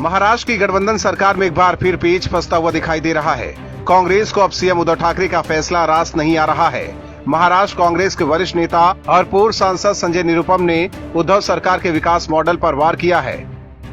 महाराष्ट्र की गठबंधन सरकार में एक बार फिर पेच फंसता हुआ दिखाई दे रहा है। कांग्रेस को अब सीएम उद्धव ठाकरे का फैसला रास नहीं आ रहा है। महाराष्ट्र कांग्रेस के वरिष्ठ नेता और पूर्व सांसद संजय निरुपम ने उद्धव सरकार के विकास मॉडल पर वार किया है।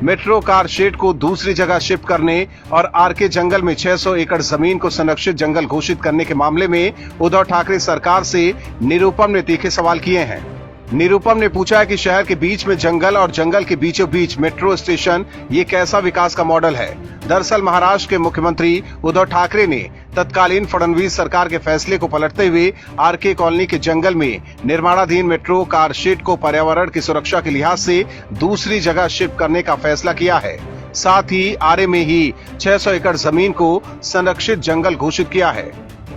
मेट्रो कार शेड को दूसरी जगह शिफ्ट करने और आरके जंगल में 600 एकड़ जमीन को संरक्षित जंगल घोषित करने के मामले में उद्धव ठाकरे सरकार से निरुपम ने तीखे सवाल किए हैं। निरुपम ने पूछा है कि शहर के बीच में जंगल और जंगल के बीचों बीच मेट्रो स्टेशन, ये कैसा विकास का मॉडल है। दरअसल महाराष्ट्र के मुख्यमंत्री उद्धव ठाकरे ने तत्कालीन फडणवीस सरकार के फैसले को पलटते हुए आरके कॉलोनी के जंगल में निर्माणाधीन मेट्रो कार शेड को पर्यावरण की सुरक्षा के लिहाज से दूसरी जगह शिफ्ट करने का फैसला किया है। साथ ही आरे में ही 600 एकड़ जमीन को संरक्षित जंगल घोषित किया है।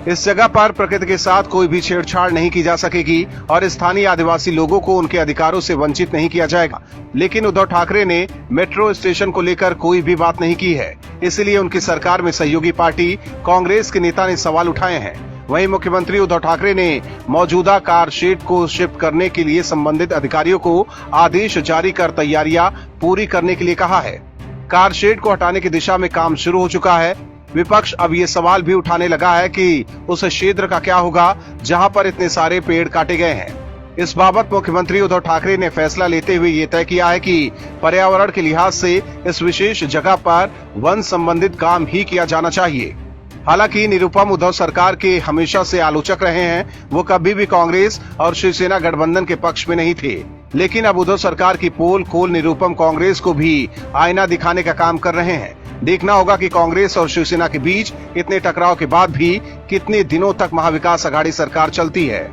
इस जगह पर प्रकृति के साथ कोई भी छेड़छाड़ नहीं की जा सकेगी और स्थानीय आदिवासी लोगों को उनके अधिकारों से वंचित नहीं किया जाएगा। लेकिन उद्धव ठाकरे ने मेट्रो स्टेशन को लेकर कोई भी बात नहीं की है, इसलिए उनकी सरकार में सहयोगी पार्टी कांग्रेस के नेता ने सवाल उठाए हैं। वहीं मुख्यमंत्री उद्धव ठाकरे ने मौजूदा कार शेड को शिफ्ट करने के लिए संबंधित अधिकारियों को आदेश जारी कर तैयारियां पूरी करने के लिए कहा है। कार शेड को हटाने की दिशा में काम शुरू हो चुका है। विपक्ष अब ये सवाल भी उठाने लगा है कि उस क्षेत्र का क्या होगा जहां पर इतने सारे पेड़ काटे गए हैं। इस बाबत मुख्यमंत्री उद्धव ठाकरे ने फैसला लेते हुए ये तय किया है कि पर्यावरण के लिहाज से इस विशेष जगह पर वन संबंधित काम ही किया जाना चाहिए। हालांकि निरुपम उद्धव सरकार के हमेशा से आलोचक रहे हैं। वो कभी भी कांग्रेस और शिवसेना गठबंधन के पक्ष में नहीं थे, लेकिन अब उद्धव सरकार की पोल खोल निरुपम कांग्रेस को भी आईना दिखाने का काम कर रहे हैं। देखना होगा कि कांग्रेस और शिवसेना के बीच इतने टकराव के बाद भी कितने दिनों तक महाविकास अघाड़ी सरकार चलती है।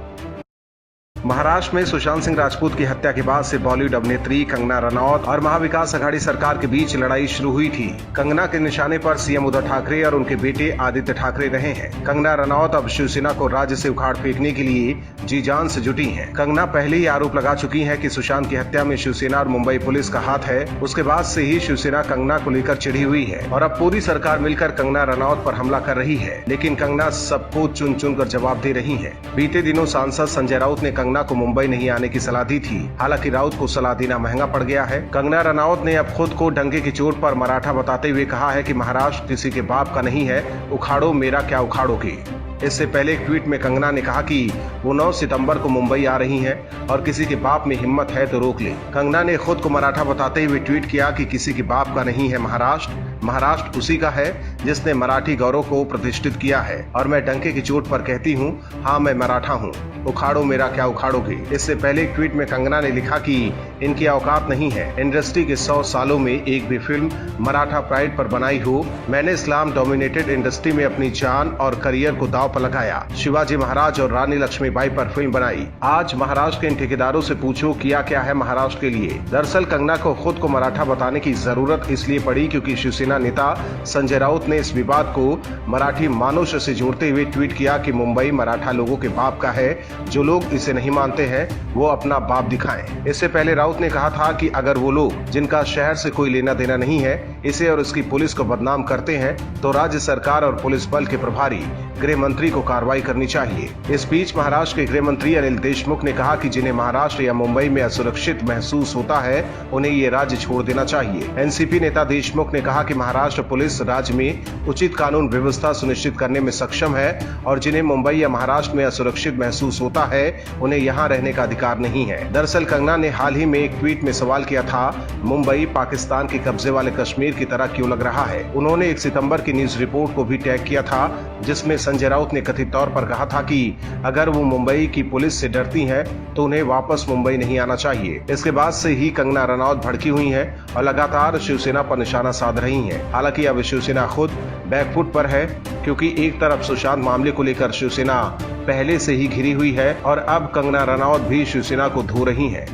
महाराष्ट्र में सुशांत सिंह राजपूत की हत्या के बाद से बॉलीवुड अभिनेत्री कंगना रनौत और महाविकास अघाड़ी सरकार के बीच लड़ाई शुरू हुई थी। कंगना के निशाने पर सीएम उद्धव ठाकरे और उनके बेटे आदित्य ठाकरे रहे हैं। कंगना रनौत अब शिवसेना को राज्य से उखाड़ फेंकने के लिए जी जान से जुटी हैं। कंगना पहले ही आरोप लगा चुकी है कि सुशांत की हत्या में शिवसेना और मुंबई पुलिस का हाथ है। उसके बाद से ही शिवसेना कंगना को लेकर चिढ़ी हुई है और अब पूरी सरकार मिलकर कंगना रनौत पर हमला कर रही है। लेकिन कंगना सबको चुन चुन कर जवाब दे रही है। बीते दिनों सांसद संजय राउत ने कंगना को मुंबई नहीं आने की सलाह दी थी। हालांकि राउत को सलाह देना महंगा पड़ गया है। कंगना रनौत ने अब खुद को डंके की चोट पर मराठा बताते हुए कहा है कि महाराष्ट्र किसी के बाप का नहीं है, उखाड़ो मेरा क्या उखाड़ोगे। इससे पहले एक ट्वीट में कंगना ने कहा कि वो 9 सितंबर को मुंबई आ रही हैं और किसी के बाप में हिम्मत है तो रोक ले। कंगना ने खुद को मराठा बताते हुए ट्वीट किया कि किसी के बाप का नहीं है महाराष्ट्र, महाराष्ट्र उसी का है जिसने मराठी गौरव को प्रतिष्ठित किया है और मैं डंके की चोट पर कहती हूँ, हाँ मैं मराठा हूँ, उखाड़ो मेरा क्या उखाड़ोगे। इससे पहले एक ट्वीट में कंगना ने लिखा कि इनकी औकात नहीं है, इंडस्ट्री के 100 सालों में एक भी फिल्म मराठा प्राइड पर बनाई हो। मैंने इस्लाम डोमिनेटेड इंडस्ट्री में अपनी जान और करियर को दांव पर लगाया। शिवाजी महाराज और रानी लक्ष्मीबाई पर फिल्म बनाई। आज महाराष्ट्र के इन ठेकेदारों से पूछो किया क्या है महाराष्ट्र के लिए। दरअसल कंगना को खुद को मराठा बताने की जरूरत इसलिए पड़ी क्योंकि शिवसेना नेता संजय राउत ने इस विवाद को मराठी मानुष से जोड़ते हुए ट्वीट किया कि मुंबई मराठा लोगों के बाप का है। जो लोग इसे नहीं मानते हैं वो अपना बाप दिखाएं। इससे पहले राउत ने कहा था कि अगर वो लोग जिनका शहर से कोई लेना देना नहीं है इसे और इसकी पुलिस को बदनाम करते हैं तो राज्य सरकार और पुलिस बल के प्रभारी गृह मंत्री को कार्रवाई करनी चाहिए। इस बीच महाराष्ट्र के गृह मंत्री अनिल देशमुख ने कहा कि जिन्हें महाराष्ट्र या मुंबई में असुरक्षित महसूस होता है उन्हें ये राज्य छोड़ देना चाहिए। एनसीपी नेता देशमुख ने कहा कि महाराष्ट्र पुलिस राज्य में उचित कानून व्यवस्था सुनिश्चित करने में सक्षम है और जिन्हें मुंबई या महाराष्ट्र में असुरक्षित महसूस होता है उन्हें यहाँ रहने का अधिकार नहीं है। दरअसल कंगना ने हाल ही में एक ट्वीट में सवाल किया था, मुंबई पाकिस्तान के कब्जे वाले कश्मीर की तरह क्यों लग रहा है। उन्होंने 1 सितंबर की न्यूज रिपोर्ट को भी टैग किया था जिसमें संजय राउत ने कथित तौर पर कहा था कि अगर वो मुंबई की पुलिस से डरती हैं तो उन्हें वापस मुंबई नहीं आना चाहिए। इसके बाद से ही कंगना रनौत भड़की हुई हैं और लगातार शिवसेना पर निशाना साध रही हैं। हालांकि अब शिवसेना खुद बैकफुट पर है क्योंकि एक तरफ सुशांत मामले को लेकर शिवसेना पहले से ही घिरी हुई है और अब कंगना रनौत भी शिवसेना को धो रही हैं।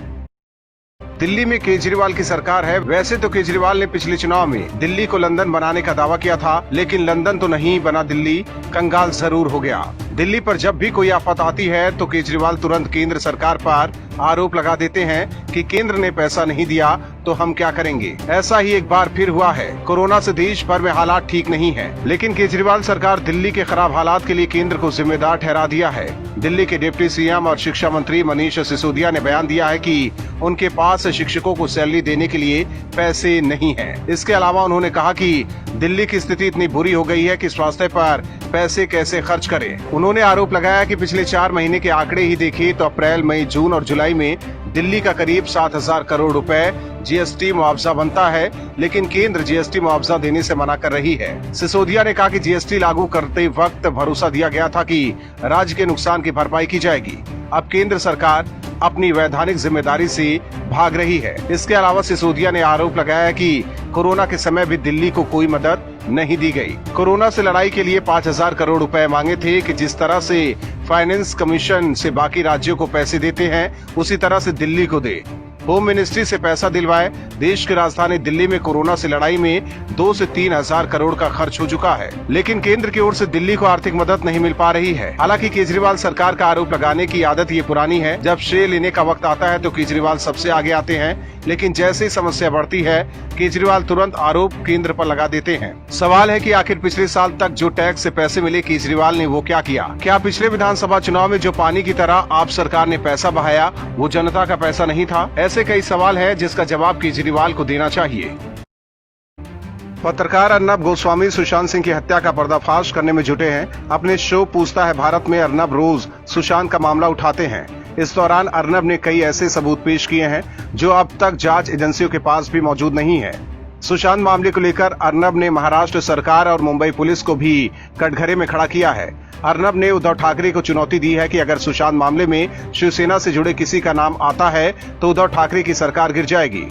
दिल्ली में केजरीवाल की सरकार है। वैसे तो केजरीवाल ने पिछले चुनाव में दिल्ली को लंदन बनाने का दावा किया था, लेकिन लंदन तो नहीं बना, दिल्ली कंगाल जरूर हो गया। दिल्ली पर जब भी कोई आफत आती है तो केजरीवाल तुरंत केंद्र सरकार पर आरोप लगा देते हैं कि केंद्र ने पैसा नहीं दिया तो हम क्या करेंगे। ऐसा ही एक बार फिर हुआ है। कोरोना से देश भर में हालात ठीक नहीं है, लेकिन केजरीवाल सरकार दिल्ली के खराब हालात के लिए केंद्र को जिम्मेदार ठहरा दिया है। दिल्ली के डिप्टी सीएम और शिक्षा मंत्री मनीष सिसोदिया ने बयान दिया है कि उनके पास शिक्षकों को सैलरी देने के लिए पैसे नहीं है। इसके अलावा उन्होंने कहा कि दिल्ली की स्थिति इतनी बुरी हो गई है कि स्वास्थ्य पर पैसे कैसे खर्च करें। उन्होंने आरोप लगाया कि पिछले 4 महीने के आंकड़े ही देखें तो अप्रैल, मई, जून और जुलाई में दिल्ली का करीब 7,000 करोड़ रुपए जीएसटी मुआवजा बनता है, लेकिन केंद्र जीएसटी मुआवजा देने से मना कर रही है। सिसोदिया ने कहा कि जीएसटी लागू करते वक्त भरोसा दिया गया था कि राज्य के नुकसान की भरपाई की जाएगी। अब केंद्र सरकार अपनी वैधानिक जिम्मेदारी से भाग रही है। इसके अलावा सिसोदिया ने आरोप लगाया कि कोरोना के समय भी दिल्ली को कोई मदद नहीं दी गई। कोरोना से लड़ाई के लिए 5,000 करोड़ रुपए मांगे थे कि जिस तरह से फाइनेंस कमीशन से बाकी राज्यों को पैसे देते हैं उसी तरह से दिल्ली को दे। होम मिनिस्ट्री से पैसा दिलवाए। देश की राजधानी दिल्ली में कोरोना से लड़ाई में 2 से 3 हजार करोड़ का खर्च हो चुका है, लेकिन केंद्र की ओर से दिल्ली को आर्थिक मदद नहीं मिल पा रही है। हालांकि केजरीवाल सरकार का आरोप लगाने की आदत ये पुरानी है। जब श्रेय लेने का वक्त आता है तो केजरीवाल सबसे आगे आते हैं, लेकिन जैसे ही समस्या बढ़ती है केजरीवाल तुरंत आरोप केंद्र पर लगा देते हैं। सवाल है कि आखिर पिछले साल तक जो टैक्स से पैसे मिले केजरीवाल ने वो क्या किया? क्या पिछले विधानसभा चुनाव में जो पानी की तरह आप सरकार ने पैसा बहाया वो जनता का पैसा नहीं था? ऐसे कई सवाल है जिसका जवाब केजरीवाल को देना चाहिए। पत्रकार अर्नब गोस्वामी सुशांत सिंह की हत्या का पर्दाफाश करने में जुटे हैं। अपने शो पूछता है भारत में अर्नब रोज सुशांत का मामला उठाते हैं। इस दौरान अर्नब ने कई ऐसे सबूत पेश किए हैं जो अब तक जांच एजेंसियों के पास भी मौजूद नहीं है। सुशांत मामले को लेकर अर्नब ने महाराष्ट्र सरकार और मुंबई पुलिस को भी कटघरे में खड़ा किया है। अर्नब ने उद्धव ठाकरे को चुनौती दी है कि अगर सुशांत मामले में शिवसेना से जुड़े किसी का नाम आता है तो उद्धव ठाकरे की सरकार गिर जाएगी।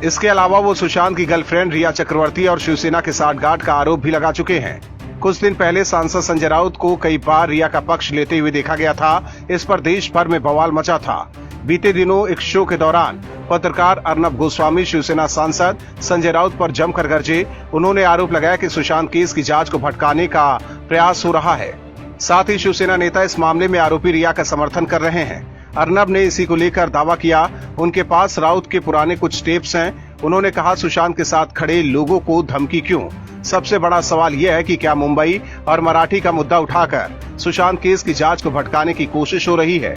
इसके अलावा वो सुशांत की गर्लफ्रेंड रिया चक्रवर्ती और शिवसेना के साठगांठ का आरोप भी लगा चुके हैं। कुछ दिन पहले सांसद संजय राउत को कई बार रिया का पक्ष लेते हुए देखा गया था। इस पर देश भर में बवाल मचा था। बीते दिनों एक शो के दौरान पत्रकार अर्नब गोस्वामी शिवसेना सांसद संजय राउत पर जमकर गरजे। उन्होंने आरोप लगाया कि सुशांत केस की जांच को भटकाने का प्रयास हो रहा है। साथ ही शिवसेना नेता इस मामले में आरोपी रिया का समर्थन कर रहे हैं। अर्नब ने इसी को लेकर दावा किया उनके पास राउत के पुराने कुछ टेप्स हैं। उन्होंने कहा सुशांत के साथ खड़े लोगों को धमकी क्यों? सबसे बड़ा सवाल यह है कि क्या मुंबई और मराठी का मुद्दा उठाकर सुशांत केस की जांच को भटकाने की कोशिश हो रही है?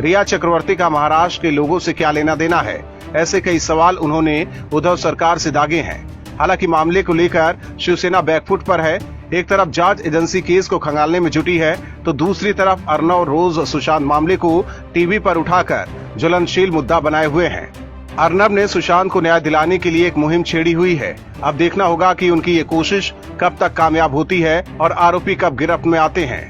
रिया चक्रवर्ती का महाराष्ट्र के लोगों से क्या लेना देना है? ऐसे कई सवाल उन्होंने उद्धव सरकार से दागे हैं। हालांकि मामले को लेकर शिवसेना बैकफुट पर है। एक तरफ जांच एजेंसी केस को खंगालने में जुटी है तो दूसरी तरफ अर्नब रोज सुशांत मामले को टीवी पर उठाकर ज्वलनशील मुद्दा बनाए हुए हैं। अर्नब ने सुशांत को न्याय दिलाने के लिए एक मुहिम छेड़ी हुई है। अब देखना होगा कि उनकी ये कोशिश कब तक कामयाब होती है और आरोपी कब गिरफ्त में आते हैं।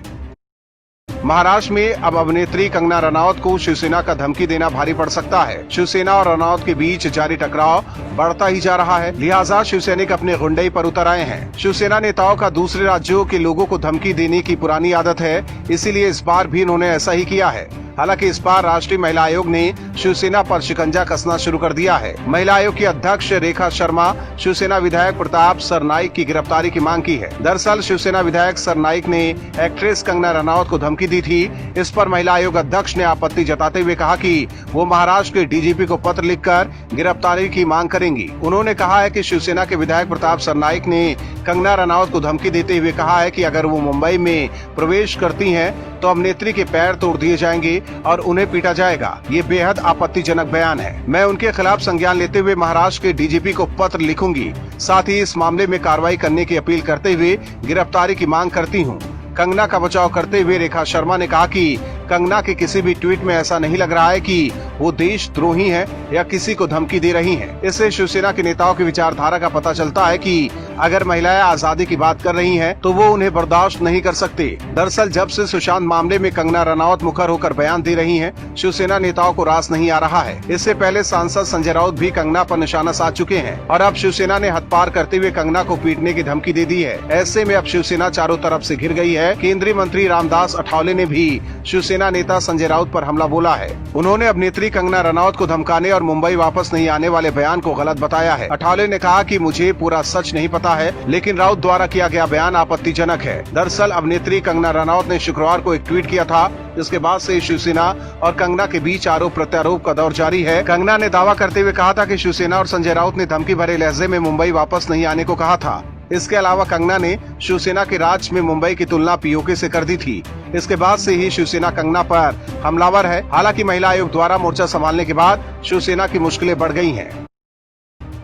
महाराष्ट्र में अब अभिनेत्री कंगना रनौत को शिवसेना का धमकी देना भारी पड़ सकता है। शिवसेना और रनौत के बीच जारी टकराव बढ़ता ही जा रहा है, लिहाजा शिवसैनिक अपने गुंडई पर उतर आए हैं। शिवसेना नेताओं का दूसरे राज्यों के लोगों को धमकी देने की पुरानी आदत है, इसीलिए इस बार भी इन्होंने ऐसा ही किया है। हालांकि इस बार राष्ट्रीय महिला आयोग ने शिवसेना पर शिकंजा कसना शुरू कर दिया है। महिला आयोग की अध्यक्ष रेखा शर्मा शिवसेना विधायक प्रताप सरनाइक की गिरफ्तारी की मांग की है। दरअसल शिवसेना विधायक सरनाइक ने एक्ट्रेस कंगना रनौत को धमकी दी थी। इस पर महिला आयोग अध्यक्ष ने आपत्ति जताते हुए कहा कि वो महाराष्ट्र के डीजीपी को पत्र लिखकर गिरफ्तारी की मांग करेंगी। उन्होंने कहा है कि शिवसेना के विधायक प्रताप सरनाइक ने कंगना रनौत को धमकी देते हुए कहा है कि अगर वो मुंबई में प्रवेश करती हैं तो अभिनेत्री के पैर तोड़ दिए जाएंगे और उन्हें पीटा जाएगा। ये बेहद आपत्तिजनक बयान है। मैं उनके खिलाफ संज्ञान लेते हुए महाराष्ट्र के डीजीपी को पत्र लिखूंगी। साथ ही इस मामले में कार्रवाई करने की अपील करते हुए गिरफ्तारी की मांग करती हूँ। कंगना का बचाव करते हुए रेखा शर्मा ने कहा कि कंगना के किसी भी ट्वीट में ऐसा नहीं लग रहा है कि वो देशद्रोही है या किसी को धमकी दे रही हैं। इससे शिवसेना के नेताओं की विचारधारा का पता चलता है कि अगर महिलाएं आजादी की बात कर रही हैं, तो वो उन्हें बर्दाश्त नहीं कर सकते। दरअसल जब से सुशांत मामले में कंगना रनौत मुखर होकर बयान दे रही हैं, शिवसेना नेताओं को रास नहीं आ रहा है। इससे पहले सांसद संजय राउत भी कंगना पर निशाना साध चुके हैं और अब शिवसेना ने हद पार करते हुए कंगना को पीटने की धमकी दे दी है। ऐसे में अब शिवसेना चारों तरफ से घिर गई है। केंद्रीय मंत्री रामदास अठावले ने भी शिवसेना नेता संजय राउत पर हमला बोला है। उन्होंने अभिनेत्री कंगना रनौत को धमकाने और मुंबई वापस नहीं आने वाले बयान को गलत बताया है। अठावले ने कहा कि मुझे पूरा सच नहीं पता जाता है, लेकिन राउत द्वारा किया गया बयान आपत्तिजनक है। दरअसल अभिनेत्री कंगना रनौत ने शुक्रवार को एक ट्वीट किया था, जिसके बाद से शिवसेना और कंगना के बीच आरोप प्रत्यारोप का दौर जारी है। कंगना ने दावा करते हुए कहा था कि शिवसेना और संजय राउत ने धमकी भरे लहजे में मुंबई वापस नहीं आने को कहा था। इसके अलावा कंगना ने शिवसेना के राज में मुंबई की तुलना पीओके से कर दी थी। इसके बाद से ही शिवसेना कंगना पर हमलावर है। हालांकि महिला आयोग द्वारा मोर्चा संभालने के बाद शिवसेना की मुश्किलें बढ़ गई हैं।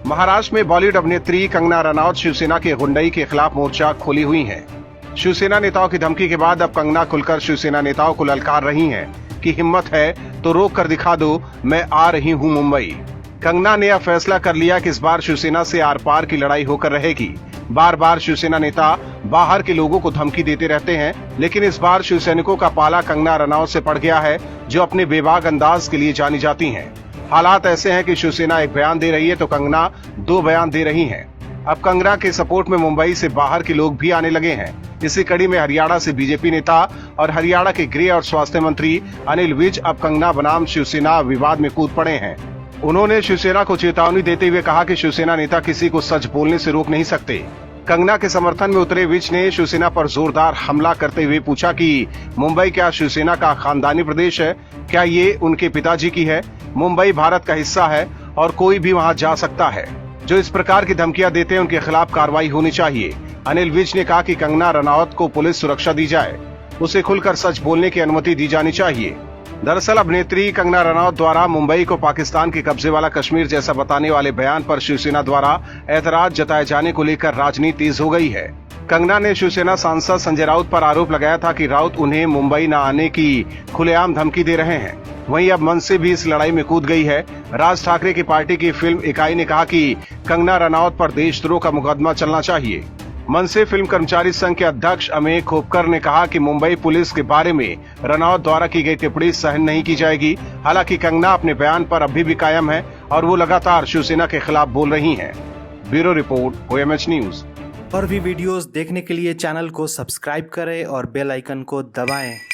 महाराष्ट्र में बॉलीवुड अभिनेत्री कंगना रनौत शिवसेना के गुंडई के खिलाफ मोर्चा खोली हुई हैं। शिवसेना नेताओं की धमकी के बाद अब कंगना खुलकर शिवसेना नेताओं को ललकार रही हैं कि हिम्मत है तो रोक कर दिखा दो, मैं आ रही हूं मुंबई। कंगना ने यह फैसला कर लिया कि इस बार शिवसेना से आर पार की लड़ाई होकर रहेगी। बार बार शिवसेना नेता बाहर के लोगों को धमकी देते रहते हैं, लेकिन इस बार शिवसैनिकों का पाला कंगना रनौत से पड़ गया है, जो अपने बेबाक अंदाज के लिए जानी जाती हैं। हालात ऐसे हैं कि शिवसेना एक बयान दे रही है तो कंगना 2 बयान दे रही हैं। अब कंगना के सपोर्ट में मुंबई से बाहर के लोग भी आने लगे हैं। इसी कड़ी में हरियाणा से बीजेपी नेता और हरियाणा के गृह और स्वास्थ्य मंत्री अनिल विज अब कंगना बनाम शिवसेना विवाद में कूद पड़े हैं। उन्होंने शिवसेना को चेतावनी देते हुए कहा कि शिवसेना नेता किसी को सच बोलने से रोक नहीं सकते। कंगना के समर्थन में उतरे विज ने शिवसेना पर जोरदार हमला करते हुए पूछा कि मुंबई क्या शिवसेना का खानदानी प्रदेश है? क्या ये उनके पिताजी की है? मुंबई भारत का हिस्सा है और कोई भी वहां जा सकता है। जो इस प्रकार की धमकियां देते हैं उनके खिलाफ कार्रवाई होनी चाहिए। अनिल विज ने कहा कि कंगना रनौत को पुलिस सुरक्षा दी जाए, उसे खुलकर सच बोलने की अनुमति दी जानी चाहिए। दरअसल अभिनेत्री कंगना रनौत द्वारा मुंबई को पाकिस्तान के कब्जे वाला कश्मीर जैसा बताने वाले बयान पर शिवसेना द्वारा ऐतराज जताए जाने को लेकर राजनीति तेज हो गई है। कंगना ने शिवसेना सांसद संजय राउत पर आरोप लगाया था कि राउत उन्हें मुंबई न आने की खुलेआम धमकी दे रहे हैं। वहीं अब मनसे भी इस लड़ाई में कूद गई है। राज ठाकरे की पार्टी की फिल्म इकाई ने कहा कि कंगना रनौत पर देशद्रोह का मुकदमा चलना चाहिए। मनसे फिल्म कर्मचारी संघ के अध्यक्ष अमेय खोपकर ने कहा कि मुंबई पुलिस के बारे में रनौत द्वारा की गई टिप्पणी सहन नहीं की जाएगी। हालांकि कंगना अपने बयान पर अभी भी कायम है और वो लगातार शिवसेना के खिलाफ बोल रही हैं। Bureau report, OMH news. और भी वीडियोस देखने के लिए चैनल को सब्सक्राइब करें और बेल आइकन को दबाएं।